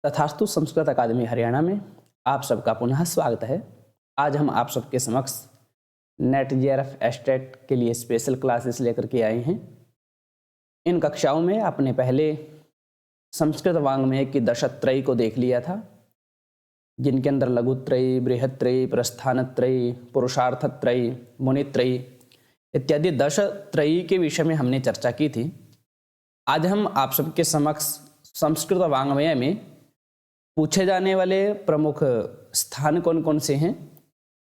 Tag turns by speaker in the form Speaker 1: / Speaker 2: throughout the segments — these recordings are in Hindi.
Speaker 1: तथास्तु संस्कृत अकादमी हरियाणा में आप सबका पुनः स्वागत है। आज हम आप सबके समक्ष नेट जेआरएफ एस्टेट के लिए स्पेशल क्लासेस लेकर के आए हैं। इन कक्षाओं में आपने पहले संस्कृत वाङ्मय की दशत्रयी को देख लिया था, जिनके अंदर लघुत्रयी, बृहत्त्रयी, प्रस्थानत्रयी, पुरुषार्थत्रयी, मुनित्रयी इत्यादि दशत्रयी के विषय में हमने चर्चा की थी। आज हम आप सबके समक्ष संस्कृत वाङ्मय में पूछे जाने वाले प्रमुख स्थान कौन कौन से हैं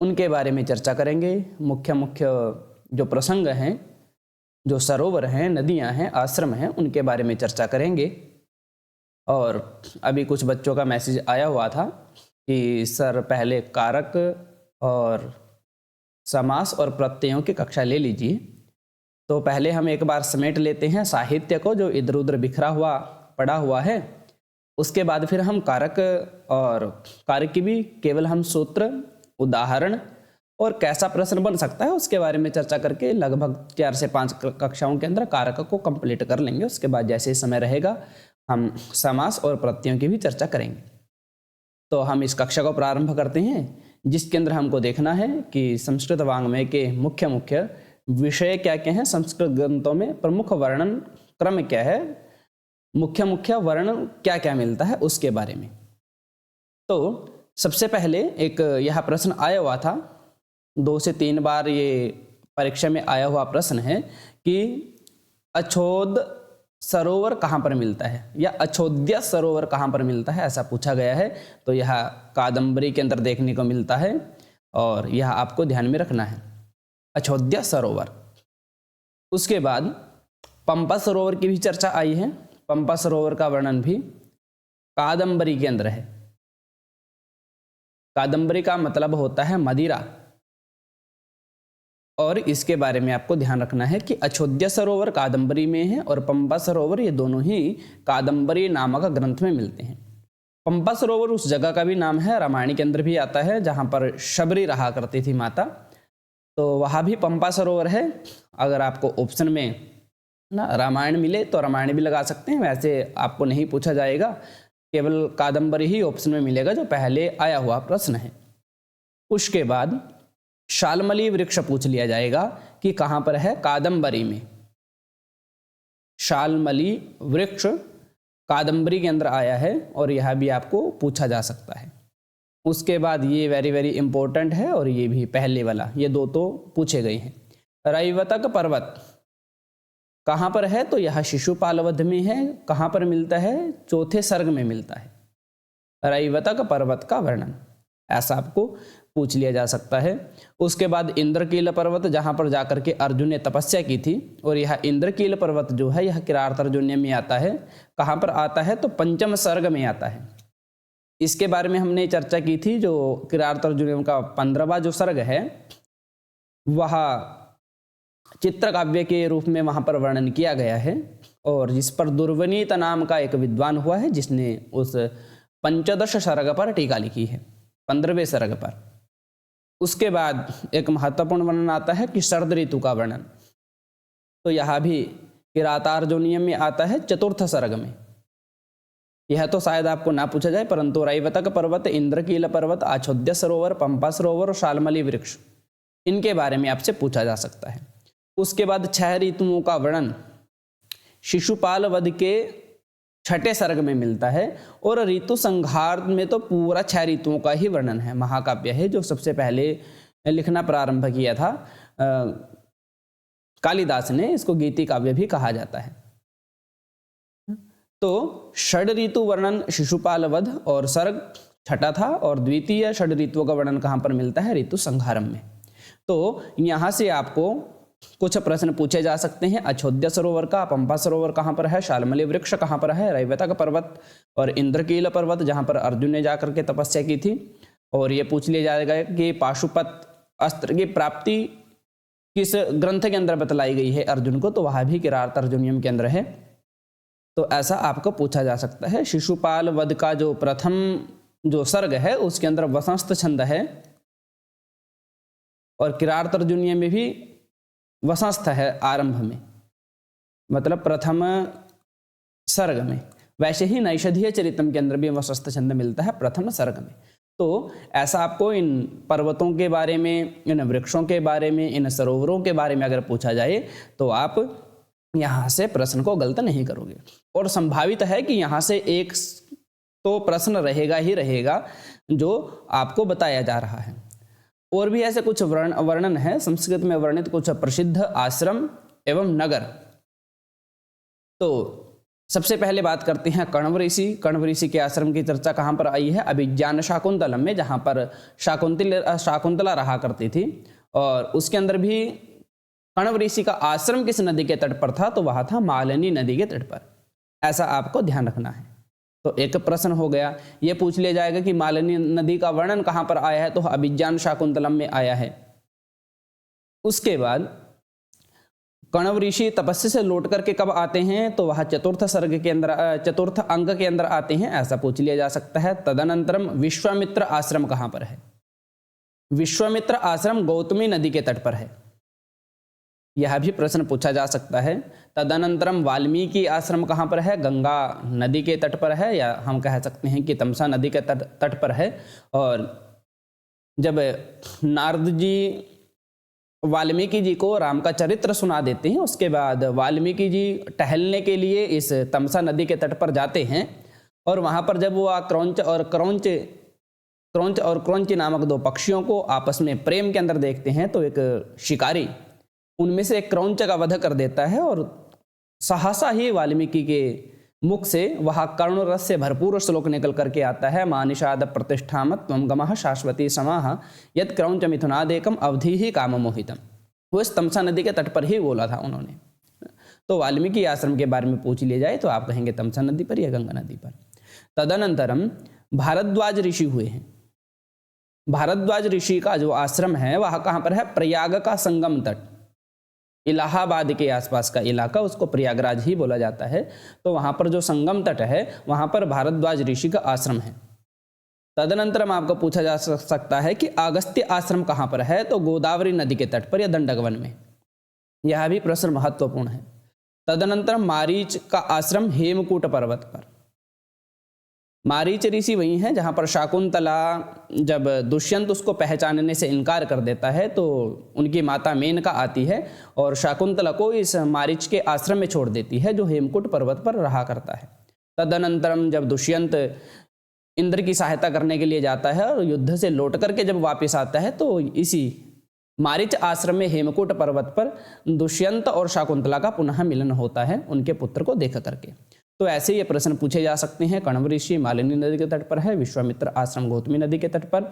Speaker 1: उनके बारे में चर्चा करेंगे। मुख्य मुख्य जो प्रसंग हैं, जो सरोवर हैं, नदियां हैं, आश्रम हैं, उनके बारे में चर्चा करेंगे। और अभी कुछ बच्चों का मैसेज आया हुआ था कि सर पहले कारक और समास और प्रत्ययों की कक्षा ले लीजिए। तो पहले हम एक बार समेट लेते हैं साहित्य को जो इधर उधर बिखरा हुआ पड़ा हुआ है। उसके बाद फिर हम कारक और कारक की भी केवल हम सूत्र, उदाहरण और कैसा प्रश्न बन सकता है उसके बारे में चर्चा करके लगभग 4 से 5 कक्षाओं के अंदर कारक को कंप्लीट कर लेंगे। उसके बाद जैसे समय रहेगा हम समास और प्रत्ययों की भी चर्चा करेंगे। तो हम इस कक्षा को प्रारंभ करते हैं, जिसके अंदर हमको देखना है कि संस्कृत वाङ्मय के मुख्य मुख्य विषय क्या क्या हैं, संस्कृत ग्रंथों में प्रमुख वर्णन क्रम क्या है, मुख्य मुख्य वर्णन क्या क्या मिलता है उसके बारे में। तो सबसे पहले एक यह प्रश्न आया हुआ था, 2 से 3 बार ये परीक्षा में आया हुआ प्रश्न है कि अछोद सरोवर कहाँ पर मिलता है या अछोद्य सरोवर कहाँ पर मिलता है, ऐसा पूछा गया है। तो यह कादम्बरी के अंदर देखने को मिलता है और यह आपको ध्यान में रखना है, अछोद्य सरोवर। उसके बाद पंपा सरोवर की भी चर्चा आई है। पंपा सरोवर का वर्णन भी कादम्बरी के अंदर है। कादम्बरी का मतलब होता है मदिरा, और इसके बारे में आपको ध्यान रखना है कि अछोद्य सरोवर कादम्बरी में है और पंपा सरोवर ये दोनों ही कादम्बरी नामक ग्रंथ में मिलते हैं। पंपा सरोवर उस जगह का भी नाम है, रामायण के अंदर भी आता है, जहाँ पर शबरी रहा करती थी माता, तो वहाँ भी पंपा सरोवर है। अगर आपको ऑप्शन में ना रामायण मिले तो रामायण भी लगा सकते हैं, वैसे आपको नहीं पूछा जाएगा, केवल कादम्बरी ही ऑप्शन में मिलेगा जो पहले आया हुआ प्रश्न है। उसके बाद शालमली वृक्ष पूछ लिया जाएगा कि कहाँ पर है, कादम्बरी में। शालमली वृक्ष कादम्बरी के अंदर आया है और यह भी आपको पूछा जा सकता है। उसके बाद ये वेरी वेरी इंपॉर्टेंट है और ये भी पहले वाला, ये 2 तो पूछे गए हैं। रैवतक पर्वत कहाँ पर है, तो यह शिशुपालवध में है। कहाँ पर मिलता है, 4थे सर्ग में मिलता है। रैवतक पर्वत का वर्णन ऐसा आपको पूछ लिया जा सकता है। उसके बाद इंद्रकील पर्वत, जहाँ पर जाकर के अर्जुन ने तपस्या की थी, और यह इंद्रकील पर्वत जो है यह किरातार्जुनीय में आता है। कहाँ पर आता है, तो 5म सर्ग में आता है। इसके बारे में हमने चर्चा की थी, जो किरातार्जुनीय का 15वां जो सर्ग है वह चित्रकाव्य के रूप में वहाँ पर वर्णन किया गया है, और जिस पर दुर्वनीत नाम का एक विद्वान हुआ है जिसने उस 15 सर्ग पर टीका लिखी है, 15वें सर्ग पर। उसके बाद एक महत्वपूर्ण वर्णन आता है कि शरद ऋतु का वर्णन, तो यह भी किरातार्जुनीय में आता है 4th सर्ग में। यह तो शायद आपको ना पूछा जाए, परंतु रैवतक पर्वत, इंद्रकील पर्वत, अछोद्य सरोवर, पंपा सरोवर और शालमली वृक्ष, इनके बारे में आपसे पूछा जा सकता है। उसके बाद 6 ऋतुओं का वर्णन शिशुपाल वध के 6ठे सर्ग में मिलता है, और ऋतु संहार में तो पूरा 6 ऋतुओं का ही वर्णन है। महाकाव्य है जो सबसे पहले लिखना प्रारंभ किया था कालिदास ने, इसको गीति काव्य भी कहा जाता है। तो षड ऋतु वर्णन शिशुपाल वध और सर्ग 6ठा था, और द्वितीय षड ऋतुओं का वर्णन कहाँ पर मिलता है, ऋतु संहारम में। तो यहाँ से आपको कुछ प्रश्न पूछे जा सकते हैं। अछोद्य सरोवर का, पंपा सरोवर कहाँ पर है, शालमली वृक्ष कहाँ पर है, रैवतक पर्वत और इंद्रकील पर्वत जहाँ पर अर्जुन ने जाकर के तपस्या की थी। और ये पूछ लिया जाएगा कि पाशुपत अस्त्र की प्राप्ति किस ग्रंथ के अंदर बतलाई गई है अर्जुन को, तो वह भी किरातार्जुनीयम के अंदर है। तो ऐसा आपको पूछा जा सकता है। शिशुपाल वध का जो प्रथम जो सर्ग है उसके अंदर वसंत छंद है, और किरातार्जुनीय में भी वसंत है आरंभ में, मतलब प्रथम सर्ग में। वैसे ही नैषधीय चरितम के अंदर भी वसस्त छंद मिलता है प्रथम सर्ग में। तो ऐसा आपको इन पर्वतों के बारे में, इन वृक्षों के बारे में, इन सरोवरों के बारे में अगर पूछा जाए तो आप यहाँ से प्रश्न को गलत नहीं करोगे। और संभावित है कि यहाँ से एक तो प्रश्न रहेगा ही रहेगा जो आपको बताया जा रहा है। और भी ऐसे कुछ वर्णन है संस्कृत में वर्णित कुछ प्रसिद्ध आश्रम एवं नगर। तो सबसे पहले बात करते हैं कण्व ऋषि। कण्व ऋषि के आश्रम की चर्चा कहाँ पर आई है? अभिज्ञान शाकुंतलम में, जहाँ पर शाकुंतला रहा करती थी। और उसके अंदर भी कण्व ऋषि का आश्रम किस नदी के तट पर था? तो वह था मालिनी नदी के तट पर। ऐसा आपको ध्यान रखना है। तो एक प्रश्न हो गया। ये पूछ लिया जाएगा कि मालिनी नदी का वर्णन कहाँ पर आया है? तो अभिज्ञान शाकुंतलम में आया है। उसके बाद कण्व ऋषि तपस्या से लौट करके कब आते हैं? तो वह चतुर्थ सर्ग के अंदर, चतुर्थ अंग के अंदर आते हैं, ऐसा पूछ लिया जा सकता है। तदनंतरम विश्वामित्र आश्रम कहाँ पर है? विश्वामित्र आश्रम गौतमी नदी के तट पर है। यह भी प्रश्न पूछा जा सकता है। तदनंतरम वाल्मीकि आश्रम कहाँ पर है? गंगा नदी के तट पर है, या हम कह सकते हैं कि तमसा नदी के तट पर है। और जब नारद जी वाल्मीकि जी को राम का चरित्र सुना देते हैं, उसके बाद वाल्मीकि जी टहलने के लिए इस तमसा नदी के तट पर जाते हैं। और वहाँ पर जब वो क्रौंच और क्रौंच नामक दो पक्षियों को आपस में प्रेम के अंदर देखते हैं, तो एक शिकारी उनमें से एक क्रौंच का वध कर देता है। और सहसा ही वाल्मीकि के मुख से वह करुण रस से भरपूर श्लोक निकल करके आता है। मानिषाद प्रतिष्ठामत त्वं गमः शाश्वती समाह यत् क्रौंच मिथुनादेकम अवधि ही काम मोहितम। वो इस तमसा नदी के तट पर ही बोला था उन्होंने। तो वाल्मीकि आश्रम के बारे में पूछ लिया जाए तो आप कहेंगे तमसा नदी पर या गंगा नदी पर। तदनंतरम भारद्वाज ऋषि हुए हैं। भारद्वाज ऋषि का जो आश्रम है वह कहाँ पर है? प्रयाग का संगम तट, इलाहाबाद के आसपास का इलाका, उसको प्रयागराज ही बोला जाता है। तो वहाँ पर जो संगम तट है वहाँ पर भारद्वाज ऋषि का आश्रम है। तदनंतर आपको पूछा जा सकता है कि अगस्त्य आश्रम कहाँ पर है? तो गोदावरी नदी के तट पर या दंडकवन में। यह भी प्रश्न महत्वपूर्ण है। तदनंतर मारीच का आश्रम हेमकूट पर्वत पर। मारीच ऋषि वही हैं जहाँ पर शाकुंतला, जब दुष्यंत उसको पहचानने से इनकार कर देता है तो उनकी माता मेनका आती है और शाकुंतला को इस मारीच के आश्रम में छोड़ देती है जो हेमकूट पर्वत पर रहा करता है। तदनंतरम जब दुष्यंत इंद्र की सहायता करने के लिए जाता है और युद्ध से लौट करके जब वापस आता है तो इसी मारीच आश्रम में हेमकूट पर्वत पर दुष्यंत और शाकुंतला का पुनः मिलन होता है उनके पुत्र को देख करके। तो ऐसे ये प्रश्न पूछे जा सकते हैं। कण्व ऋषि मालिनी नदी के तट पर है, विश्वामित्र आश्रम गौतमी नदी के तट पर,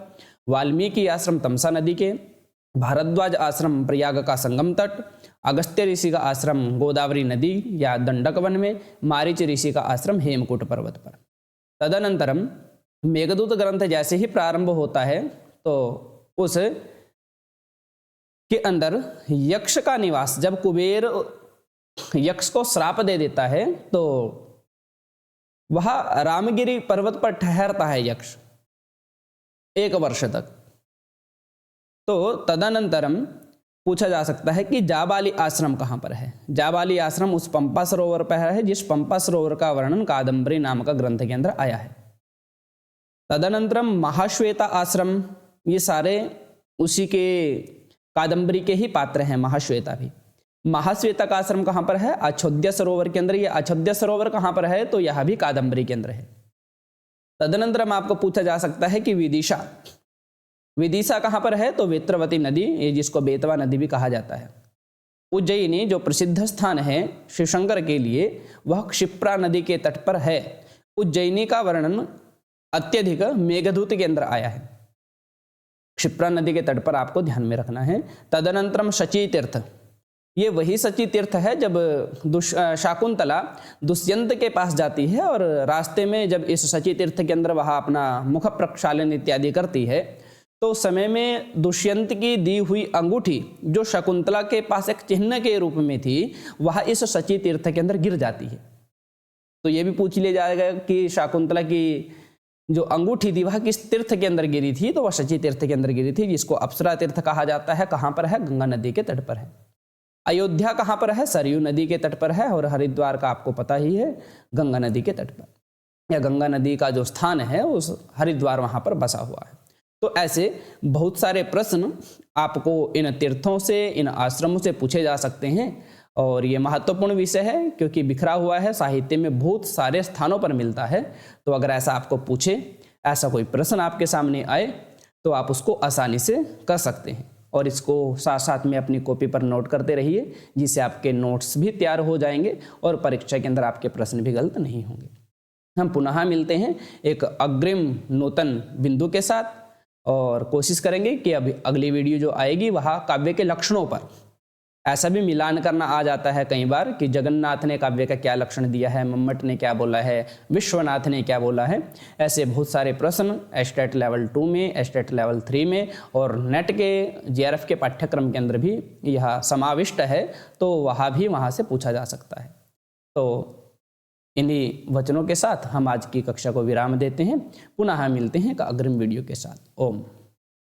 Speaker 1: वाल्मीकि आश्रम तमसा नदी के, भारद्वाज आश्रम प्रयाग का संगम तट, अगस्त्य ऋषि का आश्रम गोदावरी नदी या दंडकवन में, मारीच ऋषि का आश्रम हेमकूट पर्वत पर। तदनंतरम मेघदूत ग्रंथ जैसे ही प्रारंभ होता है तो उस के अंदर यक्ष का निवास, जब कुबेर यक्ष को श्राप दे देता है तो वह रामगिरी पर्वत पर ठहरता है यक्ष 1 वर्ष तक। तो तदनंतरम पूछा जा सकता है कि जाबाली आश्रम कहाँ पर है? जाबाली आश्रम उस पंपा सरोवर पर है जिस पंपा सरोवर का वर्णन कादम्बरी नामक ग्रंथ के अंदर आया है। तदनंतरम महाश्वेता आश्रम, ये सारे उसी के कादम्बरी के ही पात्र हैं। महाश्वेता भी, महाश्वेता का आश्रम कहाँ पर है? अछोद्य सरोवर के अंदर। ये अछोद्य सरोवर कहाँ पर है? तो यह भी कादम्बरी के अंदर है। तदनंतर आपको पूछा जा सकता है कि विदिशा, विदिशा कहाँ पर है? तो वेत्रवती नदी, ये जिसको बेतवा नदी भी कहा जाता है। उज्जयिनी जो प्रसिद्ध स्थान है शिवशंकर के लिए, वह क्षिप्रा नदी के तट पर है। उज्जयिनी का वर्णन अत्यधिक मेघदूत के अंदर आया है। क्षिप्रा नदी के तट पर आपको ध्यान में रखना है। तदनंतरम शची तीर्थ, ये वही शची तीर्थ है जब शाकुंतला दुष्यंत के पास जाती है और रास्ते में जब इस शची तीर्थ के अंदर वह अपना मुख प्रक्षालन इत्यादि करती है तो उस समय में दुष्यंत की दी हुई अंगूठी जो शकुंतला के पास एक चिन्ह के रूप में थी वह इस शची तीर्थ के अंदर गिर जाती है। तो ये भी पूछ लिया जाएगा कि शाकुंतला की जो अंगूठी थी वह किस तीर्थ के अंदर गिरी थी? तो वह शची तीर्थ के अंदर गिरी थी जिसको अप्सरा तीर्थ कहा जाता है। कहाँ पर है? गंगा नदी के तट पर है। अयोध्या कहाँ पर है? सरयू नदी के तट पर है। और हरिद्वार का आपको पता ही है, गंगा नदी के तट पर। या गंगा नदी का जो स्थान है उस हरिद्वार वहाँ पर बसा हुआ है। तो ऐसे बहुत सारे प्रश्न आपको इन तीर्थों से, इन आश्रमों से पूछे जा सकते हैं और ये महत्वपूर्ण विषय है क्योंकि बिखरा हुआ है, साहित्य में बहुत सारे स्थानों पर मिलता है। तो अगर ऐसा आपको पूछे, ऐसा कोई प्रश्न आपके सामने आए तो आप उसको आसानी से कर सकते हैं और इसको साथ साथ में अपनी कॉपी पर नोट करते रहिए, जिससे आपके नोट्स भी तैयार हो जाएंगे और परीक्षा के अंदर आपके प्रश्न भी गलत नहीं होंगे। हम पुनः मिलते हैं एक अग्रिम नूतन बिंदु के साथ और कोशिश करेंगे कि अभी अगली वीडियो जो आएगी वह काव्य के लक्षणों पर। ऐसा भी मिलान करना आ जाता है कई बार कि जगन्नाथ ने काव्य का क्या लक्षण दिया है, मम्मट ने क्या बोला है, विश्वनाथ ने क्या बोला है। ऐसे बहुत सारे प्रश्न एस्टेट लेवल 2 में, एस्टेट लेवल 3 में और नेट के जेआरएफ के पाठ्यक्रम के अंदर भी यह समाविष्ट है, तो वहाँ भी वहाँ से पूछा जा सकता है। तो इन्हीं वचनों के साथ हम आज की कक्षा को विराम देते हैं। पुनः मिलते हैं एक अग्रिम वीडियो के साथ। ओम।